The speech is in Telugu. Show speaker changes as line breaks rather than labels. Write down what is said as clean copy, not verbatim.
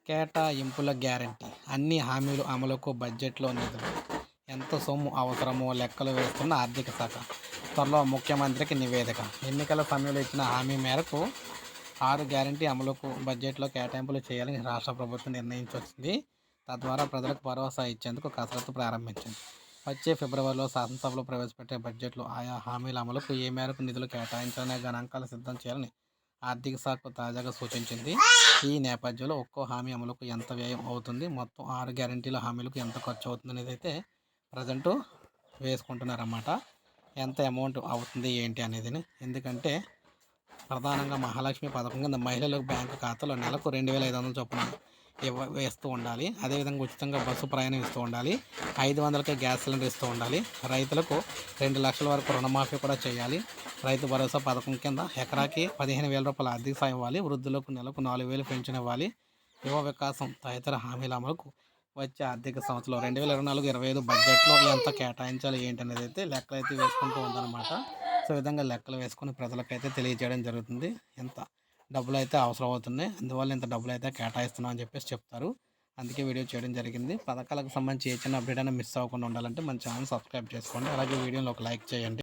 కేటాయింపుల గ్యారంటీ అన్ని హామీలు అమలుకు బడ్జెట్లో నిధులు ఎంత సొమ్ము అవసరమో లెక్కలు వేస్తున్న ఆర్థిక శాఖ. త్వరలో ముఖ్యమంత్రికి నివేదిక. ఎన్నికల సమయంలో ఇచ్చిన హామీ మేరకు 6 గ్యారంటీ అమలుకు బడ్జెట్లో కేటాయింపులు చేయాలని రాష్ట్ర ప్రభుత్వం నిర్ణయించొచ్చింది. తద్వారా ప్రజలకు భరోసా ఇచ్చేందుకు కసరత్తు ప్రారంభించింది. వచ్చే ఫిబ్రవరిలో శాసనసభలో ప్రవేశపెట్టే బడ్జెట్లో ఆయా హామీల అమలుకు ఏ మేరకు నిధులు కేటాయించాలనే గణాంకాలు సిద్ధం చేయాలని ఆర్థిక శాఖ తాజాగా సూచించింది. ఈ నేపథ్యంలో ఒక్కో హామీ అమలుకు ఎంత వ్యయం అవుతుంది, మొత్తం 6 గ్యారంటీల హామీలకు ఎంత ఖర్చు అవుతుంది అనేది అయితే ప్రజెంటు వేసుకుంటున్నారన్నమాట. ఎంత అమౌంట్ అవుతుంది ఏంటి అనేది. ఎందుకంటే ప్రధానంగా మహాలక్ష్మి పథకం కింద మహిళలకు బ్యాంకు ఖాతాలో నెలకు 2,500 చొప్పున వేస్తూ ఉండాలి. అదేవిధంగా ఉచితంగా బస్సు ప్రయాణం ఇస్తూ ఉండాలి. 500కే గ్యాస్ సిలిండర్ ఇస్తూ ఉండాలి. రైతులకు 2 లక్షల వరకు రుణమాఫీ కూడా చేయాలి. రైతు భరోసా పథకం కింద ఎకరాకి 15,000 రూపాయల ఆర్థిక సాయం ఇవ్వాలి. వృద్ధులకు నెలకు 4,000 పెన్షన్ ఇవ్వాలి. యువ వికాసం తదితర హామీల అమలుకు వచ్చే ఆర్థిక సంవత్సరంలో 2024-25 బడ్జెట్లో ఎంత కేటాయించాలి ఏంటి అనేది అయితే లెక్కలు అయితే వేసుకుంటూ ఉందన్నమాట. సో ఈ విధంగా లెక్కలు వేసుకొని ప్రజలకైతే తెలియజేయడం జరుగుతుంది. ఎంత డబ్బులు అయితే అవసరం అవుతున్నాయి, అందువల్ల ఇంత డబ్బులు అయితే కేటాయిస్తున్నాం అని చెప్పేసి చెప్తారు. అందుకే వీడియో చేయడం జరిగింది. పథకాలకు సంబంధించి ఏ చిన్న అప్డేట్ అయినా మిస్ అవ్వకుండా ఉండాలంటే మన ఛానల్ సబ్స్క్రైబ్ చేసుకోండి. అలాగే వీడియోని ఒక లైక్ చేయండి.